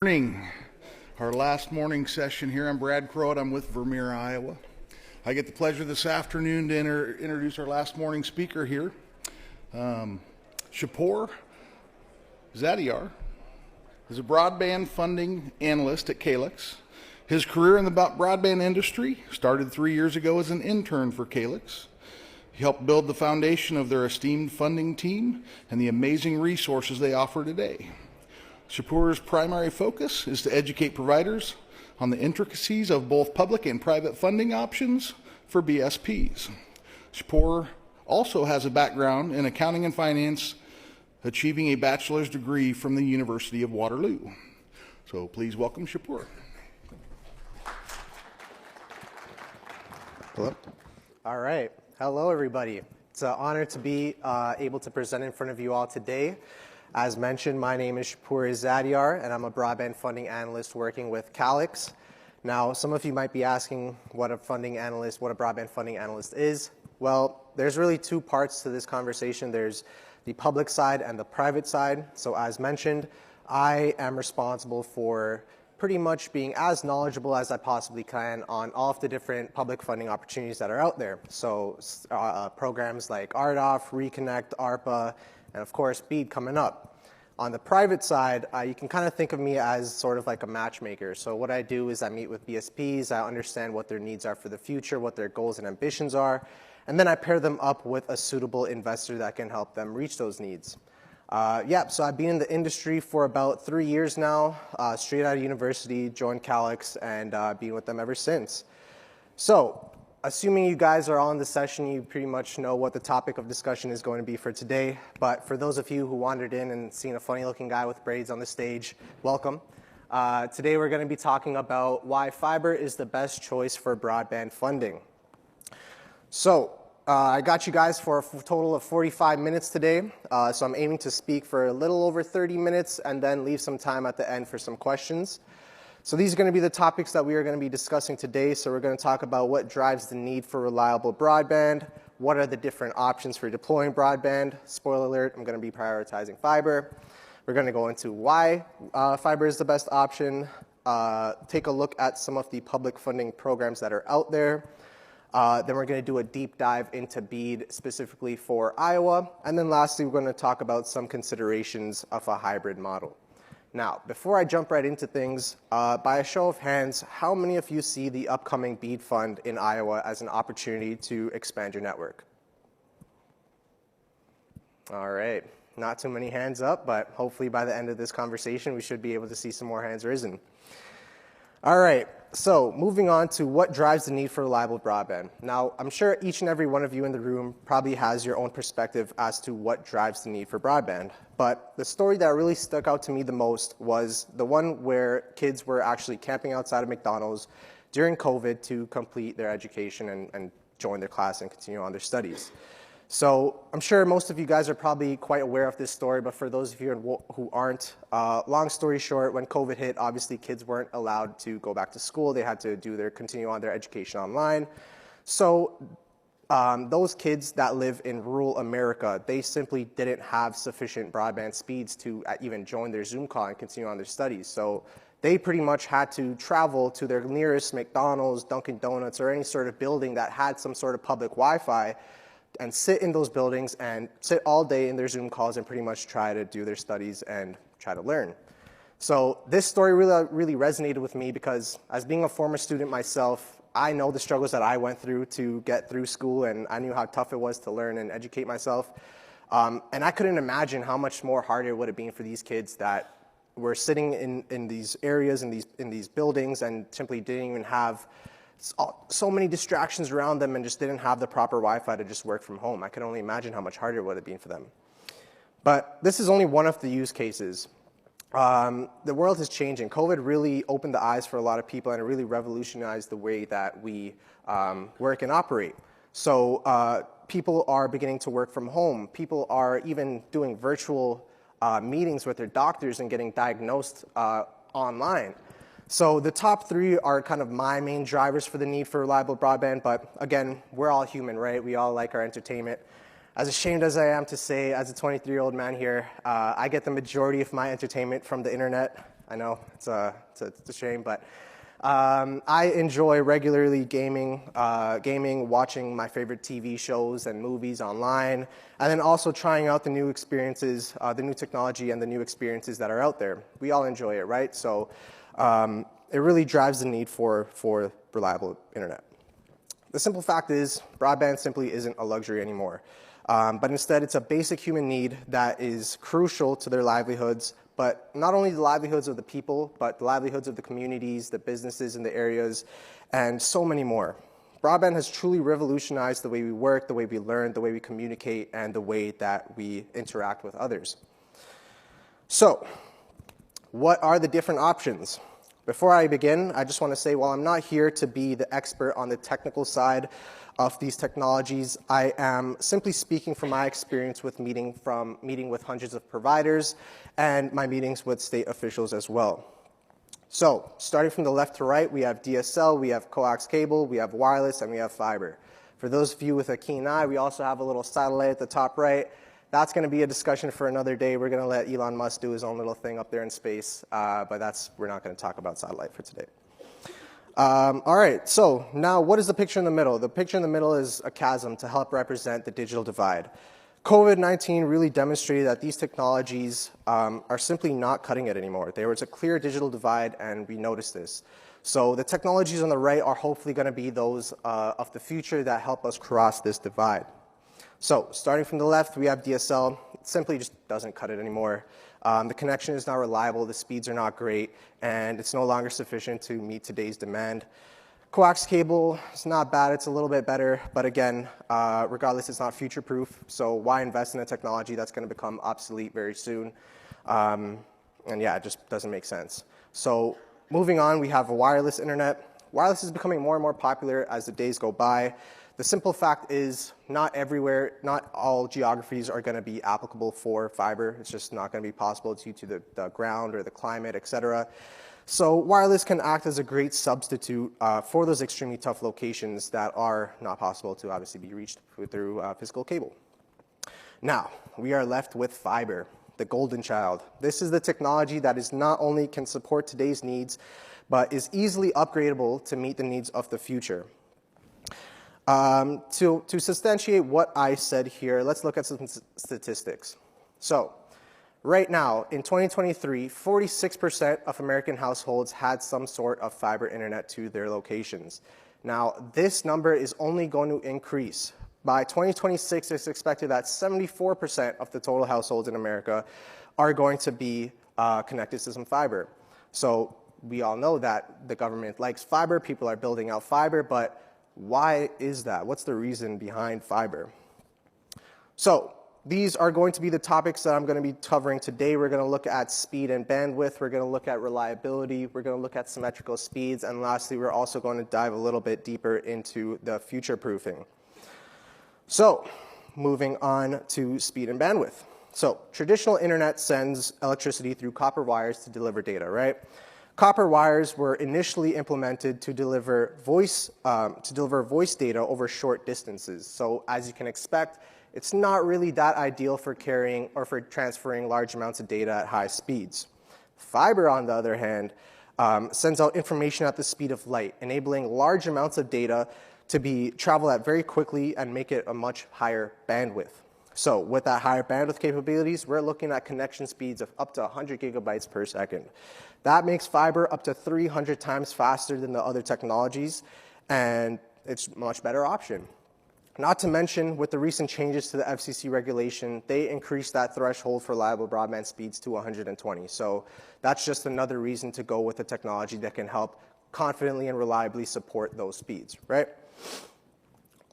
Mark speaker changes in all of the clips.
Speaker 1: Morning. Our last morning session here. I'm Brad Crowett. I'm with Vermeer, Iowa. I get the pleasure this afternoon to introduce our last morning speaker here, Shapur Izadiyar is a broadband funding analyst at Calix. His career in the broadband industry started 3 years ago as an intern for Calix. He helped build the foundation of their esteemed funding team and the amazing resources they offer today. Shapur's primary focus is to educate providers on the intricacies of both public and private funding options for BSPs. Shapur also has a background in accounting and finance, achieving a bachelor's degree from the University of Waterloo. So please welcome Shapur.
Speaker 2: Hello. All right. Hello, everybody. It's an honor to be able to present in front of you all today. As mentioned, my name is Shapur Izadiyar, and I'm a broadband funding analyst working with Calix. Now, some of you might be asking what a broadband funding analyst is. Well, there's really two parts to this conversation. There's the public side and the private side. So as mentioned, I am responsible for pretty much being as knowledgeable as I possibly can on all of the different public funding opportunities that are out there. So programs like RDOF, Reconnect, ARPA, and of course, BEAD coming up. On the private side, you can kind of think of me as sort of like a matchmaker. So what I do is I meet with BSPs, I understand what their needs are for the future, what their goals and ambitions are, and then I pair them up with a suitable investor that can help them reach those needs. So I've been in the industry for about 3 years now, straight out of university, joined Calix, and been with them ever since. So, assuming you guys are all in the session, you pretty much know what the topic of discussion is going to be for today. But for those of you who wandered in and seen a funny-looking guy with braids on the stage, welcome. Today we're going to be talking about why fiber is the best choice for broadband funding. So, I got you guys for a total of 45 minutes today. So I'm aiming to speak for a little over 30 minutes and then leave some time at the end for some questions. So these are going to be the topics that we are going to be discussing today. So we're going to talk about what drives the need for reliable broadband, what are the different options for deploying broadband. Spoiler alert, I'm going to be prioritizing fiber. We're going to go into why fiber is the best option, take a look at some of the public funding programs that are out there. Then we're going to do a deep dive into BEAD specifically for Iowa. And then lastly, we're going to talk about some considerations of a hybrid model. Now, before I jump right into things, by a show of hands, how many of you see the upcoming BEAD fund in Iowa as an opportunity to expand your network? All right, not too many hands up, but hopefully by the end of this conversation, we should be able to see some more hands risen. All right, so moving on to what drives the need for reliable broadband. Now, I'm sure each and every one of you in the room probably has your own perspective as to what drives the need for broadband. But the story that really stuck out to me the most was the one where kids were actually camping outside of McDonald's during COVID to complete their education and join their class and continue on their studies. So I'm sure most of you guys are probably quite aware of this story, but for those of you who aren't, long story short, when COVID hit, obviously kids weren't allowed to go back to school. They had to continue on their education online. So those kids that live in rural America, they simply didn't have sufficient broadband speeds to even join their Zoom call and continue on their studies. So they pretty much had to travel to their nearest McDonald's, Dunkin' Donuts, or any sort of building that had some sort of public Wi-Fi and sit in those buildings and sit all day in their Zoom calls and pretty much try to do their studies and try to learn. So this story really resonated with me because as being a former student myself, I know the struggles that I went through to get through school, and I knew how tough it was to learn and educate myself. And I couldn't imagine how much more harder it would have been for these kids that were sitting in these areas, in these buildings, and simply didn't even have so many distractions around them and just didn't have the proper Wi-Fi to just work from home. I can only imagine how much harder it would have been for them. But this is only one of the use cases. The world is changing. COVID really opened the eyes for a lot of people, and it really revolutionized the way that we work and operate. So people are beginning to work from home. People are even doing virtual meetings with their doctors and getting diagnosed online. So the top three are kind of my main drivers for the need for reliable broadband, but again, we're all human, right? We all like our entertainment. As ashamed as I am to say, as a 23-year-old man here, I get the majority of my entertainment from the internet. I know it's a shame, but I enjoy regularly gaming, watching my favorite TV shows and movies online, and then also trying out the new experiences, the new technology and the new experiences that are out there. We all enjoy it, right? So it really drives the need for reliable internet. The simple fact is, broadband simply isn't a luxury anymore, but instead it's a basic human need that is crucial to their livelihoods, but not only the livelihoods of the people, but the livelihoods of the communities, the businesses in the areas, and so many more. Broadband has truly revolutionized the way we work, the way we learn, the way we communicate, and the way that we interact with others. So, what are the different options? Before I begin, I just want to say, while I'm not here to be the expert on the technical side of these technologies, I am simply speaking from my experience with meeting with hundreds of providers and my meetings with state officials as well. So, starting from the left to right, we have DSL, we have coax cable, we have wireless, and we have fiber. For those of you with a keen eye, we also have a little satellite at the top right. That's going to be a discussion for another day. We're going to let Elon Musk do his own little thing up there in space, but we're not going to talk about satellite for today. All right, so now what is the picture in the middle? The picture in the middle is a chasm to help represent the digital divide. COVID-19 really demonstrated that these technologies are simply not cutting it anymore. There was a clear digital divide, and we noticed this. So the technologies on the right are hopefully going to be those of the future that help us cross this divide. So starting from the left, we have DSL. It simply just doesn't cut it anymore. The connection is not reliable, the speeds are not great, and it's no longer sufficient to meet today's demand. Coax cable is not bad, it's a little bit better, but again, regardless, it's not future-proof, so why invest in a technology that's going to become obsolete very soon? And yeah, it just doesn't make sense. So moving on, we have a wireless internet. Wireless is becoming more and more popular as the days go by. The simple fact is, not everywhere, not all geographies are going to be applicable for fiber. It's just not going to be possible due to the ground or the climate, et cetera. So wireless can act as a great substitute for those extremely tough locations that are not possible to obviously be reached through physical cable. Now, we are left with fiber, the golden child. This is the technology that is not only can support today's needs, but is easily upgradable to meet the needs of the future. To substantiate what I said here, let's look at some statistics. So, right now, in 2023, 46% of American households had some sort of fiber internet to their locations. Now, this number is only going to increase. By 2026, it's expected that 74% of the total households in America are going to be connected to some fiber. So, we all know that the government likes fiber, people are building out fiber, but why is that? What's the reason behind fiber? So these are going to be the topics that I'm going to be covering today. We're going to look at speed and bandwidth. We're going to look at reliability. We're going to look at symmetrical speeds. And lastly, we're also going to dive a little bit deeper into the future proofing. So moving on to speed and bandwidth. So traditional internet sends electricity through copper wires to deliver data, right? Copper wires were initially implemented to deliver voice data over short distances. So as you can expect, it's not really that ideal for carrying or for transferring large amounts of data at high speeds. Fiber, on the other hand, sends out information at the speed of light, enabling large amounts of data to be traveled at very quickly and make it a much higher bandwidth. So with that higher bandwidth capabilities, we're looking at connection speeds of up to 100 gigabytes per second. That makes fiber up to 300 times faster than the other technologies, and it's a much better option. Not to mention, with the recent changes to the FCC regulation, they increased that threshold for reliable broadband speeds to 120. So that's just another reason to go with a technology that can help confidently and reliably support those speeds, right?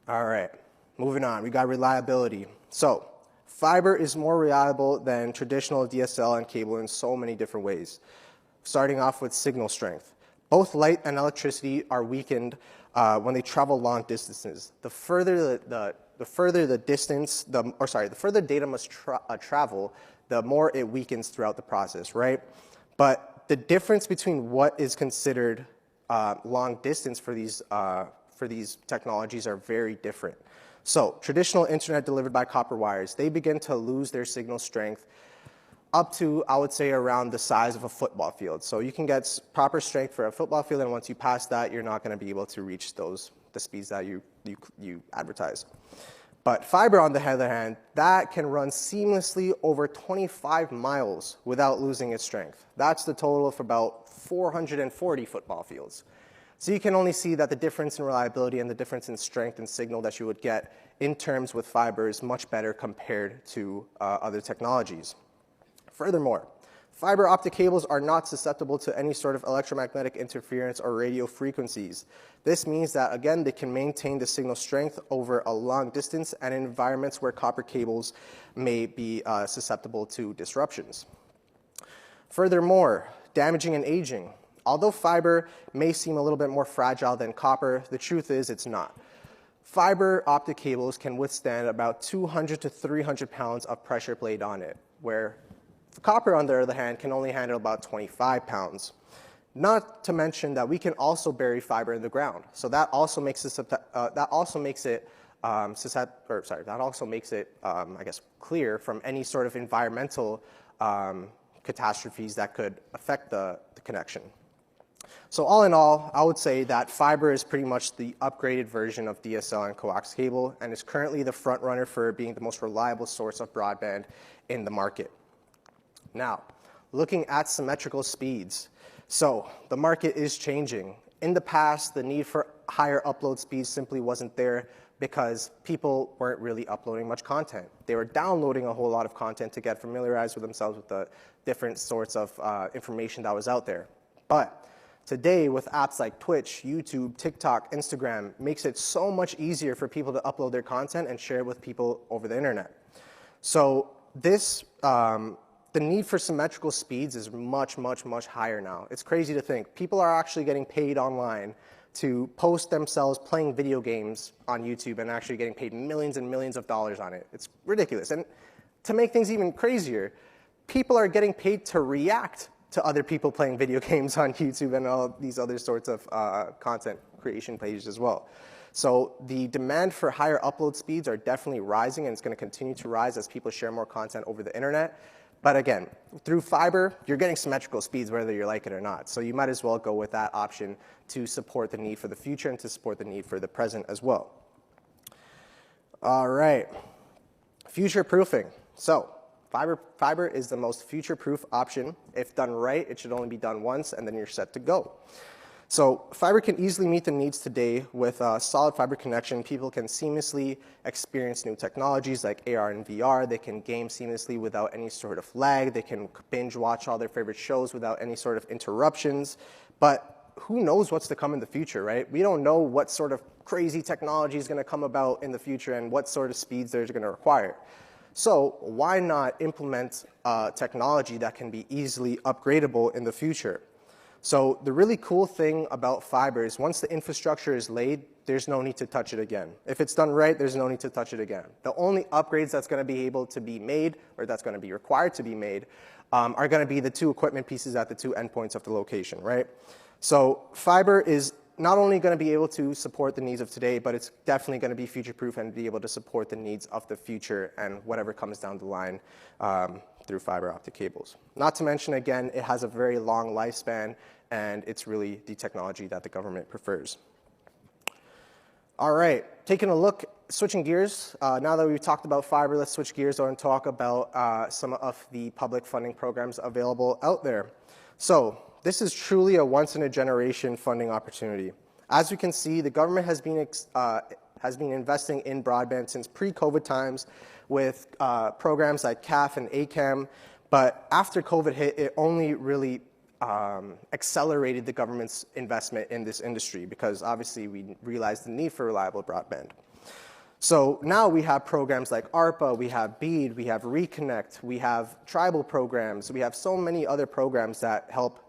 Speaker 2: All right, moving on, we got reliability. So fiber is more reliable than traditional DSL and cable in so many different ways. Starting off with signal strength. Both light and electricity are weakened when they travel long distances. The further the distance, the further data must travel, the more it weakens throughout the process, right? But the difference between what is considered long distance for these technologies are very different. So traditional internet delivered by copper wires, they begin to lose their signal strength up to, I would say, around the size of a football field. So you can get proper strength for a football field, and once you pass that, you're not going to be able to reach the speeds that you advertise. But fiber, on the other hand, that can run seamlessly over 25 miles without losing its strength. That's the total of about 440 football fields. So you can only see that the difference in reliability and the difference in strength and signal that you would get in terms with fiber is much better compared to other technologies. Furthermore, fiber optic cables are not susceptible to any sort of electromagnetic interference or radio frequencies. This means that, again, they can maintain the signal strength over a long distance and in environments where copper cables may be susceptible to disruptions. Furthermore, damaging and aging. Although fiber may seem a little bit more fragile than copper, the truth is it's not. Fiber optic cables can withstand about 200 to 300 pounds of pressure played on it, where copper, on the other hand, can only handle about 25 pounds. Not to mention that we can also bury fiber in the ground, so that also makes it clear from any sort of environmental catastrophes that could affect the connection. So all in all, I would say that fiber is pretty much the upgraded version of DSL and coax cable, and is currently the front runner for being the most reliable source of broadband in the market. Now, looking at symmetrical speeds. So the market is changing. In the past, the need for higher upload speeds simply wasn't there because people weren't really uploading much content. They were downloading a whole lot of content to get familiarized with themselves with the different sorts of information that was out there. But today, with apps like Twitch, YouTube, TikTok, Instagram, makes it so much easier for people to upload their content and share it with people over the internet. So this, the need for symmetrical speeds is much, much, much higher now. It's crazy to think. People are actually getting paid online to post themselves playing video games on YouTube and actually getting paid millions and millions of dollars on it. It's ridiculous. And to make things even crazier, people are getting paid to react to other people playing video games on YouTube and all these other sorts of content creation pages as well. So the demand for higher upload speeds are definitely rising, and it's going to continue to rise as people share more content over the internet. But again, through fiber, you're getting symmetrical speeds whether you like it or not. So you might as well go with that option to support the need for the future and to support the need for the present as well. All right, future proofing. So fiber is the most future-proof option. If done right, it should only be done once, and then you're set to go. So fiber can easily meet the needs today. With a solid fiber connection, people can seamlessly experience new technologies like AR and VR. They can game seamlessly without any sort of lag. They can binge watch all their favorite shows without any sort of interruptions. But who knows what's to come in the future, right? We don't know what sort of crazy technology is going to come about in the future and what sort of speeds they're going to require. So why not implement technology that can be easily upgradable in the future? So the really cool thing about fiber is once the infrastructure is laid, there's no need to touch it again. If it's done right, there's no need to touch it again. The only upgrades that's going to be able to be made, or that's going to be required to be made, are going to be the two equipment pieces at the two endpoints of the location, right? So fiber is not only going to be able to support the needs of today, but it's definitely going to be future-proof and be able to support the needs of the future and whatever comes down the line through fiber optic cables. Not to mention, again, it has a very long lifespan, and it's really the technology that the government prefers. All right, taking a look, switching gears. Now that we've talked about fiber, let's switch gears and talk about some of the public funding programs available out there. So this is truly a once-in-a-generation funding opportunity. As you can see, the government has been investing in broadband since pre-COVID times with programs like CAF and ACAM, but after COVID hit, it only really accelerated the government's investment in this industry because obviously we realized the need for reliable broadband. So now we have programs like ARPA, we have BEAD, we have Reconnect, we have tribal programs, we have so many other programs that help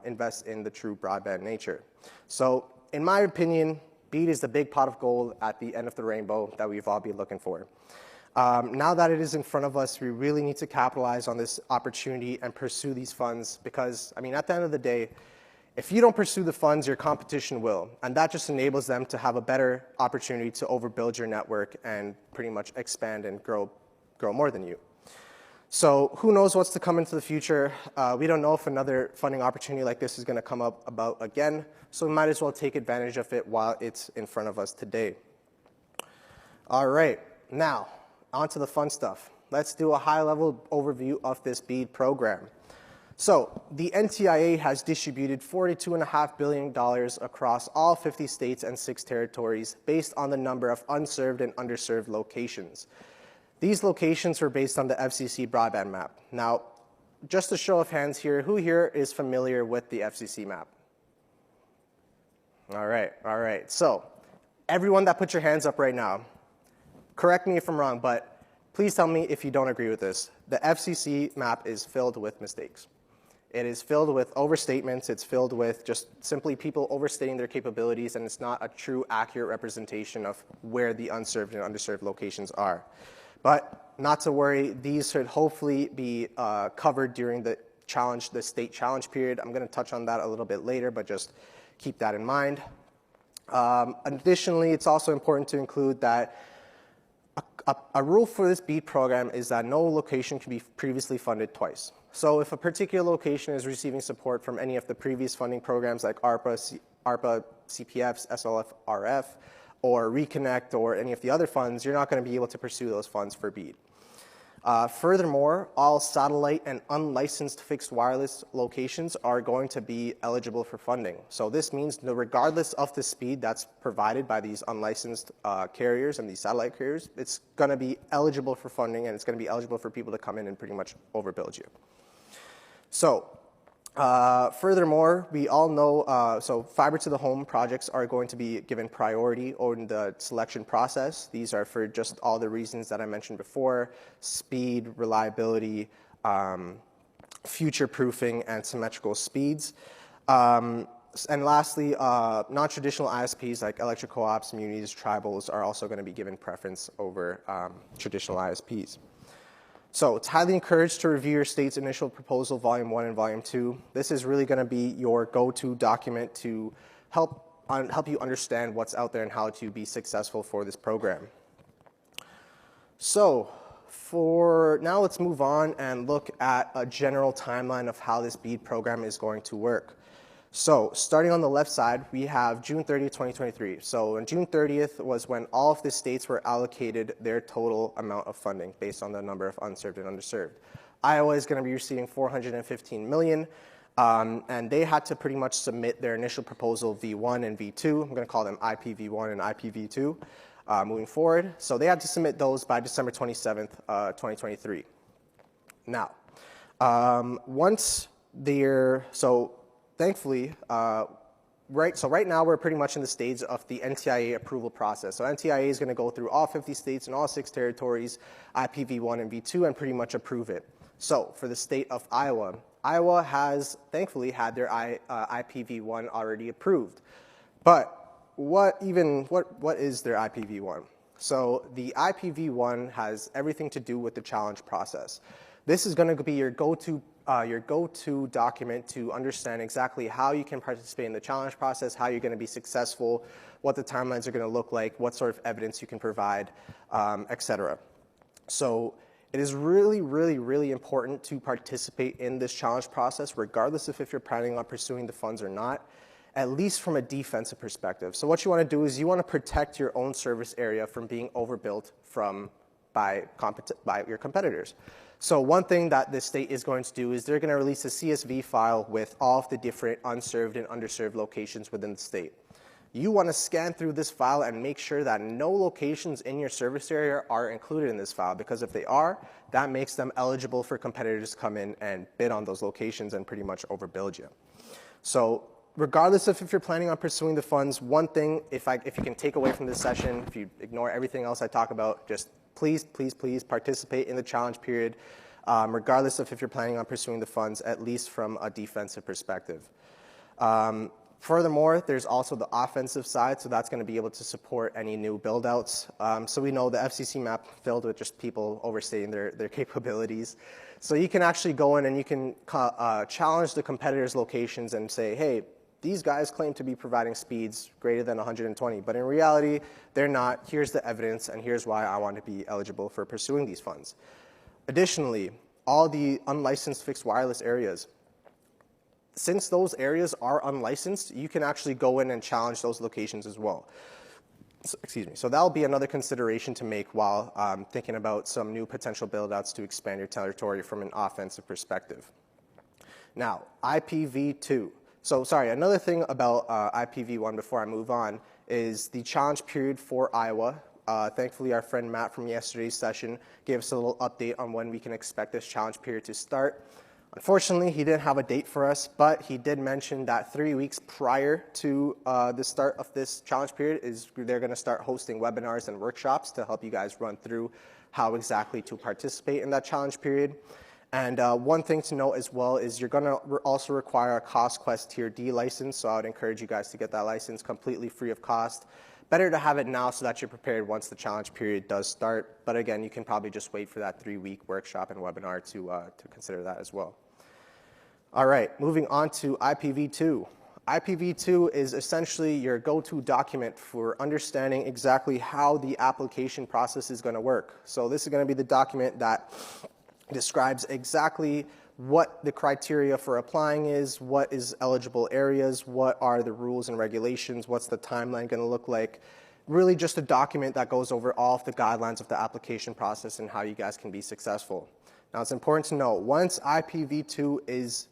Speaker 2: invest in the true broadband nature. So in my opinion, BEAD is the big pot of gold at the end of the rainbow that we've all been looking for. Now that it is in front of us, we really need to capitalize on this opportunity and pursue these funds because, I mean, at the end of the day, if you don't pursue the funds, your competition will, and that just enables them to have a better opportunity to overbuild your network and pretty much expand and grow more than you. So who knows what's to come into the future. We don't know if another funding opportunity like this is going to come up about again, so we might as well take advantage of it while it's in front of us today. All right, now on to the fun stuff. Let's do a high-level overview of this BEAD program. So the NTIA has distributed $42.5 billion across all 50 states and 6 territories based on the number of unserved and underserved locations. These locations were based on the FCC broadband map. Now, just a show of hands here, who here is familiar with the FCC map? All right. So everyone that put your hands up right now, correct me if I'm wrong, but please tell me if you don't agree with this. The FCC map is filled with mistakes. It is filled with overstatements. It's filled with just simply people overstating their capabilities, and it's not a true, accurate representation of where the unserved and underserved locations are. But not to worry, these should hopefully be covered during the state challenge period. I'm going to touch on that a little bit later, but just keep that in mind. Additionally, it's also important to include that a rule for this BEAD program is that no location can be previously funded twice. So if a particular location is receiving support from any of the previous funding programs like ARPA, CPFs, SLFRF, or Reconnect, or any of the other funds, you're not going to be able to pursue those funds for BEAD. Furthermore, all satellite and unlicensed fixed wireless locations are going to be eligible for funding. So this means that regardless of the speed that's provided by these unlicensed carriers and these satellite carriers, it's going to be eligible for funding, and it's going to be eligible for people to come in and pretty much overbuild you. So furthermore, we all know, so fiber to the home projects are going to be given priority in the selection process. These are for just all the reasons that I mentioned before: speed, reliability, future-proofing, and symmetrical speeds. And lastly, non-traditional ISPs like electric co-ops, communities, tribals are also going to be given preference over traditional ISPs. So it's highly encouraged to review your state's initial proposal, Volume 1 and Volume 2. This is really going to be your go-to document to help you understand what's out there and how to be successful for this program. So for now, let's move on and look at a general timeline of how this BEAD program is going to work. So starting on the left side, we have June 30th, 2023. So on June 30th was when all of the states were allocated their total amount of funding based on the number of unserved and underserved. Iowa is going to be receiving $415 million, and they had to pretty much submit their initial proposal V1 and V2. I'm going to call them IPv1 and IPv2 moving forward. So they had to submit those by December 27th, 2023. Now, thankfully, right now we're pretty much in the stage of the NTIA approval process. So NTIA is going to go through all 50 states and all 6 territories, IPv1 and V2, and pretty much approve it. So for the state of Iowa, Iowa has thankfully had their IPv1 already approved. But what is their IPv1? So the IPv1 has everything to do with the challenge process. This is going to be your go-to document to understand exactly how you can participate in the challenge process, how you're going to be successful, what the timelines are going to look like, what sort of evidence you can provide, etc. So it is really, really, really important to participate in this challenge process, regardless of if you're planning on pursuing the funds or not, at least from a defensive perspective. So what you want to do is you want to protect your own service area from being overbuilt by your competitors. So one thing that the state is going to do is they're going to release a CSV file with all of the different unserved and underserved locations within the state. You want to scan through this file and make sure that no locations in your service area are included in this file, because if they are, that makes them eligible for competitors to come in and bid on those locations and pretty much overbuild you. So regardless of if you're planning on pursuing the funds, one thing, if you can take away from this session, if you ignore everything else I talk about, just please, please, please participate in the challenge period, regardless of if you're planning on pursuing the funds, at least from a defensive perspective. Furthermore, there's also the offensive side, so that's going to be able to support any new build-outs. So we know the FCC map filled with just people overstating their capabilities. So you can actually go in and you can challenge the competitors' locations and say, hey, these guys claim to be providing speeds greater than 120, but in reality, they're not. Here's the evidence, and here's why I want to be eligible for pursuing these funds. Additionally, all the unlicensed fixed wireless areas. Since those areas are unlicensed, you can actually go in and challenge those locations as well. So that'll be another consideration to make while thinking about some new potential build-outs to expand your territory from an offensive perspective. Now, IPv2. So sorry, another thing about IPv1 before I move on is the challenge period for Iowa. Thankfully, our friend Matt from yesterday's session gave us a little update on when we can expect this challenge period to start. Unfortunately, he didn't have a date for us, but he did mention that 3 weeks prior to the start of this challenge period they're going to start hosting webinars and workshops to help you guys run through how exactly to participate in that challenge period. And one thing to note as well is you're going to also require a CostQuest Tier D license, so I would encourage you guys to get that license completely free of cost. Better to have it now so that you're prepared once the challenge period does start. But again, you can probably just wait for that 3-week workshop and webinar to consider that as well. All right, moving on to IPv2. IPv2 is essentially your go-to document for understanding exactly how the application process is going to work. So this is going to be the document that describes exactly what the criteria for applying is, what is eligible areas, what are the rules and regulations, what's the timeline going to look like. Really just a document that goes over all of the guidelines of the application process and how you guys can be successful. Now it's important to know, once IPv2 is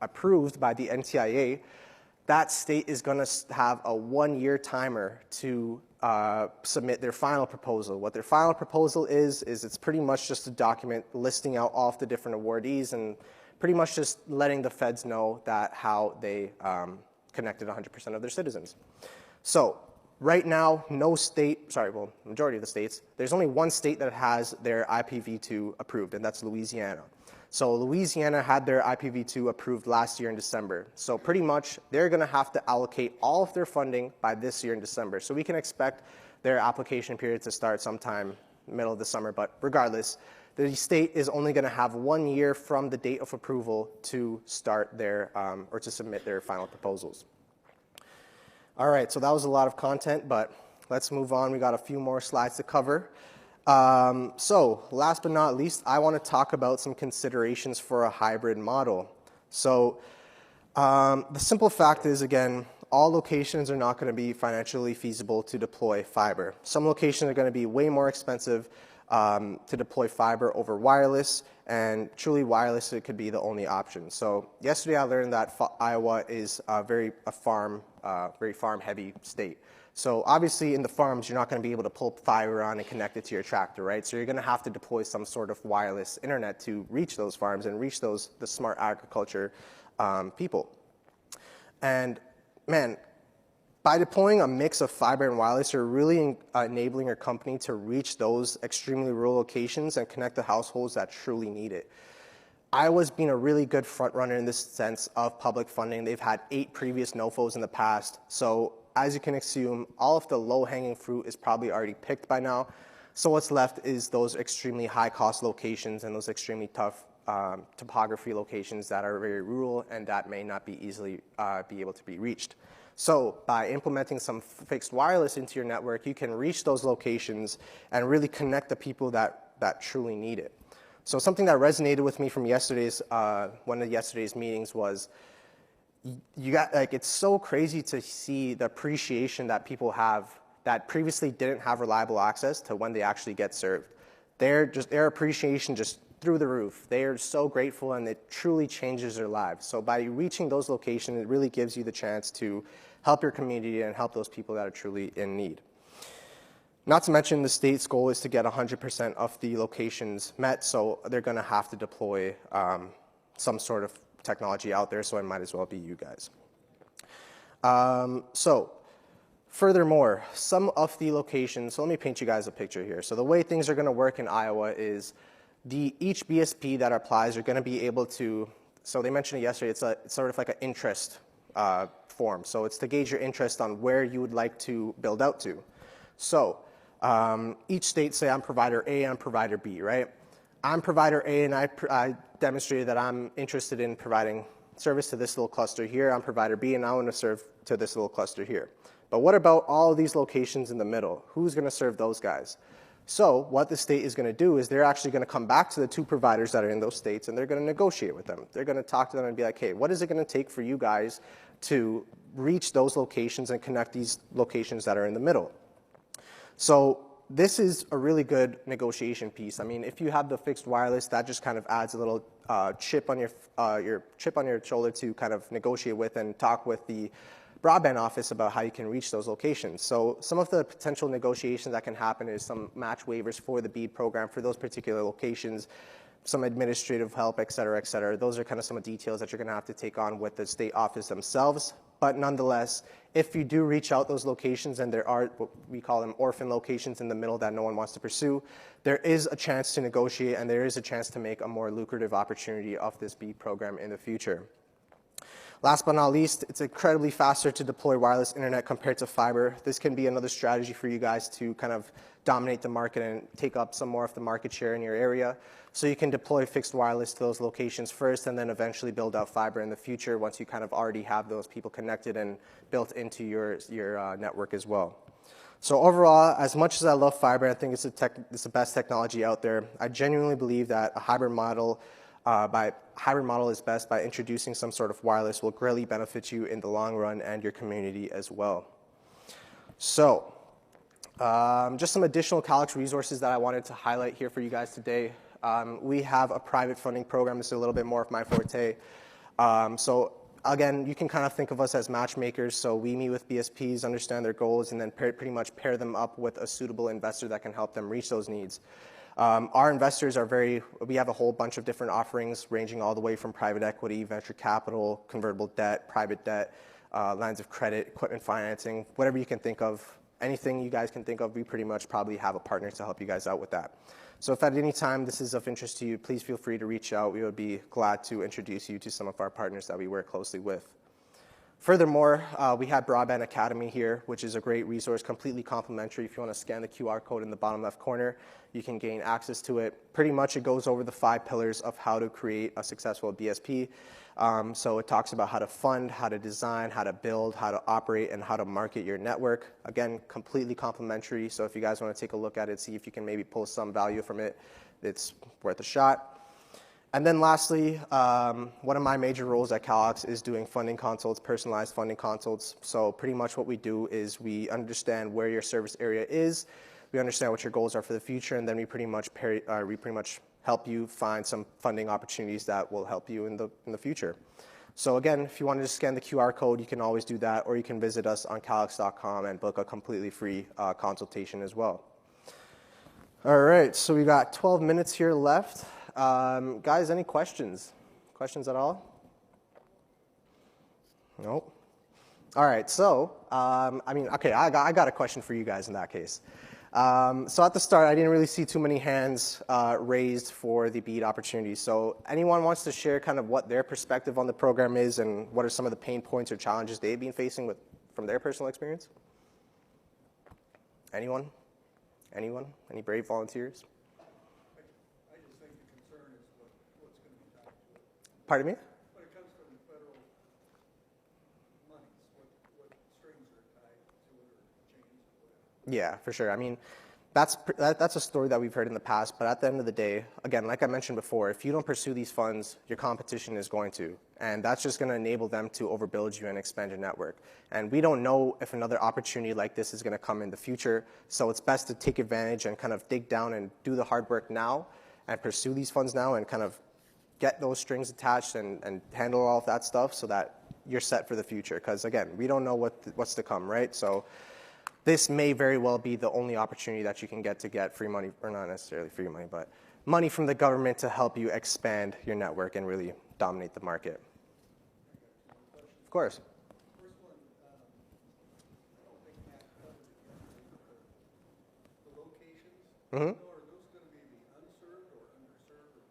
Speaker 2: approved by the NTIA, that state is going to have a 1-year timer to submit their final proposal. What their final proposal is it's pretty much just a document listing out all of the different awardees and pretty much just letting the feds know that how they connected 100% of their citizens. So right now, majority of the states, there's only one state that has their IPv2 approved, and that's Louisiana. So Louisiana had their IPv2 approved last year in December. So pretty much they're going to have to allocate all of their funding by this year in December. So we can expect their application period to start sometime middle of the summer. But regardless, the state is only going to have 1 year from the date of approval to start their or to submit their final proposals. All right, so that was a lot of content, but let's move on. We got a few more slides to cover. So last but not least, I want to talk about some considerations for a hybrid model. So the simple fact is, again, all locations are not going to be financially feasible to deploy fiber. Some locations are going to be way more expensive to deploy fiber over wireless, and truly wireless, it could be the only option. So yesterday I learned that Iowa is very farm-heavy state. So obviously in the farms, you're not going to be able to pull fiber on and connect it to your tractor, right? So you're going to have to deploy some sort of wireless internet to reach those farms and reach the smart agriculture people. And man, by deploying a mix of fiber and wireless, you're really enabling your company to reach those extremely rural locations and connect the households that truly need it. Iowa's been a really good front runner in this sense of public funding. They've had 8 previous NOFOs in the past. So as you can assume, all of the low-hanging fruit is probably already picked by now. So what's left is those extremely high-cost locations and those extremely tough topography locations that are very rural and that may not be easily be able to be reached. So by implementing some fixed wireless into your network, you can reach those locations and really connect the people that truly need it. So something that resonated with me from yesterday's one of yesterday's meetings was it's so crazy to see the appreciation that people have that previously didn't have reliable access to when they actually get served. Their appreciation just through the roof. They are so grateful and it truly changes their lives. So by reaching those locations, it really gives you the chance to help your community and help those people that are truly in need. Not to mention the state's goal is to get 100% of the locations met, so they're going to have to deploy some sort of technology out there, so it might as well be you guys. So furthermore, some of the locations, so let me paint you guys a picture here. So the way things are going to work in Iowa is each BSP that applies are going to be able to, so they mentioned it yesterday, it's sort of like an interest form. So it's to gauge your interest on where you would like to build out to. So each state, say I'm provider A, I'm provider B, right? I'm provider A and I demonstrated that I'm interested in providing service to this little cluster here. I'm provider B and I want to serve to this little cluster here. But what about all of these locations in the middle? Who's going to serve those guys? So what the state is going to do is they're actually going to come back to the two providers that are in those states, and they're going to negotiate with them. They're going to talk to them and be like, hey, what is it going to take for you guys to reach those locations and connect these locations that are in the middle? So this is a really good negotiation piece. I mean, if you have the fixed wireless, that just kind of adds a little chip on your shoulder to kind of negotiate with and talk with the broadband office about how you can reach those locations. So some of the potential negotiations that can happen is some match waivers for the BEAD program for those particular locations, some administrative help, et cetera, et cetera. Those are kind of some of the details that you're going to have to take on with the state office themselves. But nonetheless, if you do reach out those locations and there are what we call them orphan locations in the middle that no one wants to pursue, there is a chance to negotiate and there is a chance to make a more lucrative opportunity of this BEAD program in the future. Last but not least, it's incredibly faster to deploy wireless internet compared to fiber. This can be another strategy for you guys to kind of dominate the market and take up some more of the market share in your area. So you can deploy fixed wireless to those locations first and then eventually build out fiber in the future once you kind of already have those people connected and built into your network as well. So overall, as much as I love fiber, I think it's the best technology out there. I genuinely believe that a hybrid model is best by introducing some sort of wireless will greatly benefit you in the long run and your community as well. So just some additional Calix resources that I wanted to highlight here for you guys today. We have a private funding program. This is a little bit more of my forte. So again, you can kind of think of us as matchmakers. So we meet with BSPs, understand their goals, and then pretty much pair them up with a suitable investor that can help them reach those needs. Our investors are we have a whole bunch of different offerings ranging all the way from private equity, venture capital, convertible debt, private debt, lines of credit, equipment financing, whatever you can think of, anything you guys can think of, we pretty much probably have a partner to help you guys out with that. So if at any time this is of interest to you, please feel free to reach out. We would be glad to introduce you to some of our partners that we work closely with. Furthermore, we have Broadband Academy here, which is a great resource, completely complimentary. If you want to scan the QR code in the bottom left corner, you can gain access to it. Pretty much it goes over the 5 pillars of how to create a successful BSP. So it talks about how to fund, how to design, how to build, how to operate, and how to market your network. Again, completely complimentary. So if you guys want to take a look at it, see if you can maybe pull some value from it, it's worth a shot. And then lastly, one of my major roles at Calix is doing funding consults, personalized funding consults. So pretty much what we do is we understand where your service area is, we understand what your goals are for the future, and then we pretty much help you find some funding opportunities that will help you in the future. So again, if you wanted to scan the QR code, you can always do that, or you can visit us on calix.com and book a completely free consultation as well. All right, so we got 12 minutes here left. Guys, any questions? Questions at all? Nope. All right, so, okay, I got a question for you guys in that case. So at the start, I didn't really see too many hands raised for the BEAD opportunity. So anyone wants to share kind of what their perspective on the program is and what are some of the pain points or challenges they've been facing from their personal experience? Anyone? Anyone? Any brave volunteers? Pardon me?
Speaker 3: When it comes from the federal monies, what strings are tied to it or chains or whatever?
Speaker 2: Yeah, for sure. I mean, that's a story that we've heard in the past, but at the end of the day, again, like I mentioned before, if you don't pursue these funds, your competition is going to, and that's just going to enable them to overbuild you and expand your network. And we don't know if another opportunity like this is going to come in the future, so it's best to take advantage and kind of dig down and do the hard work now and pursue these funds now and kind of get those strings attached and handle all of that stuff so that you're set for the future. Because again, we don't know what's to come, right? So this may very well be the only opportunity that you can get free money, or not necessarily free money, but money from the government to help you expand your network and really dominate the market. Of course.
Speaker 3: First one, I don't think Matt covered it yet. The locations, are those going to be the unserved or underserved or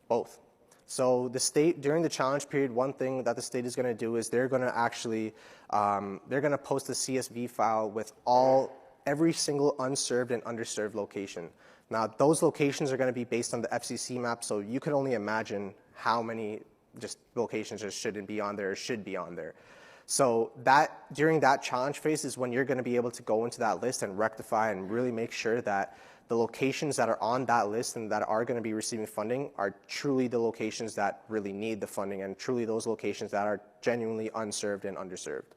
Speaker 3: both?
Speaker 2: Both. So the state, during the challenge period, one thing that the state is going to do is they're going to actually, they're going to post a CSV file with every single unserved and underserved location. Now, those locations are going to be based on the FCC map, so you can only imagine how many just locations just shouldn't be on there or should be on there. So during that challenge phase is when you're going to be able to go into that list and rectify and really make sure that the locations that are on that list and that are going to be receiving funding are truly the locations that really need the funding and truly those locations that are genuinely unserved and underserved.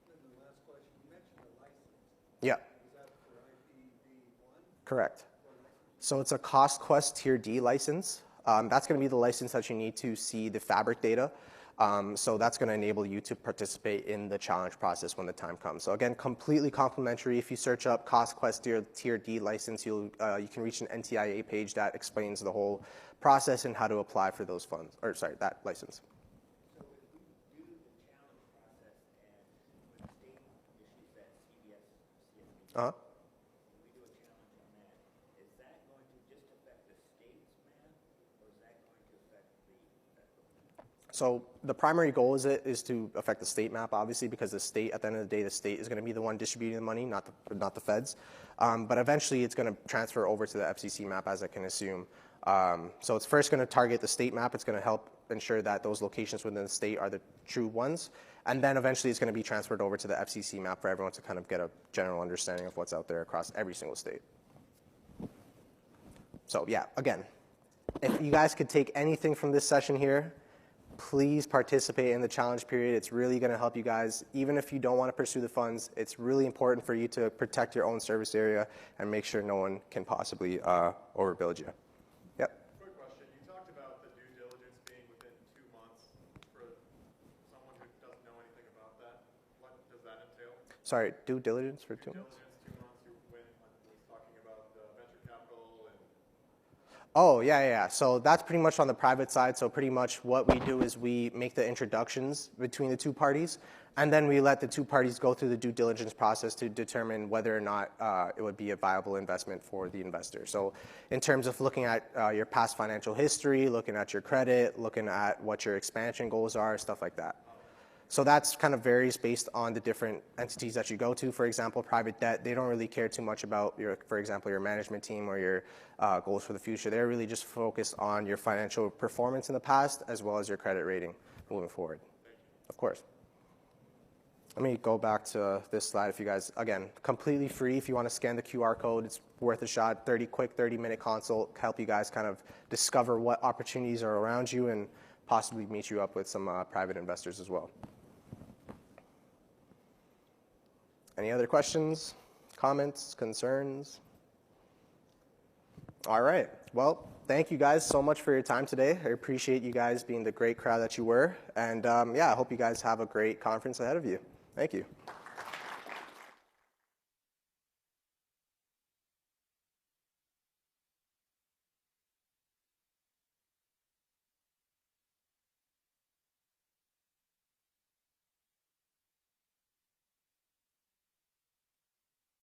Speaker 3: Then the last question, you mentioned the license.
Speaker 2: Yeah,
Speaker 3: Is that for IPv1?
Speaker 2: correct. So it's a CostQuest Tier D license. That's going to be the license that you need to see the fabric data. So that's going to enable you to participate in the challenge process when the time comes. So again, completely complimentary. If you search up CostQuest Tier D license, you can reach an NTIA page that explains the whole process and how to apply for those funds, or sorry, that license.
Speaker 4: So if we do the challenge process and when the state issues that CBS, CSB,
Speaker 2: Uh-huh.
Speaker 4: we do a challenge on that, is that going to just affect the state's map, or is that going to affect the federal?
Speaker 2: So the primary goal is to affect the state map, obviously, because the state, at the end of the day, the state is going to be the one distributing the money, not the feds. But eventually, it's going to transfer over to the FCC map, as I can assume. So it's first going to target the state map. It's going to help ensure that those locations within the state are the true ones. And then eventually, it's going to be transferred over to the FCC map for everyone to kind of get a general understanding of what's out there across every single state. So yeah, again, if you guys could take anything from this session here, please participate in the challenge period. It's really going to help you guys. Even if you don't want to pursue the funds, it's really important for you to protect your own service area and make sure no one can possibly overbuild you. Yep.
Speaker 5: Quick question. You talked about the due diligence being within 2 months for someone who doesn't know anything about that. What does that entail?
Speaker 2: Sorry, due diligence for 2
Speaker 5: Due
Speaker 2: months?
Speaker 5: diligence, 2 months, when I was talking about venture capital and
Speaker 2: Oh, yeah. So that's pretty much on the private side. So pretty much what we do is we make the introductions between the two parties, and then we let the two parties go through the due diligence process to determine whether or not it would be a viable investment for the investor. So in terms of looking at your past financial history, looking at your credit, looking at what your expansion goals are, stuff like that. So that's kind of varies based on the different entities that you go to. For example, private debt, they don't really care too much about for example, your management team or your goals for the future. They're really just focused on your financial performance in the past as well as your credit rating moving forward. Of course. Let me go back to this slide if you guys, again, completely free. If you want to scan the QR code, it's worth a shot. 30-minute consult, help you guys kind of discover what opportunities are around you and possibly meet you up with some private investors as well. Any other questions, comments, concerns? All right. Well, thank you guys so much for your time today. I appreciate you guys being the great crowd that you were. And yeah, I hope you guys have a great conference ahead of you. Thank you.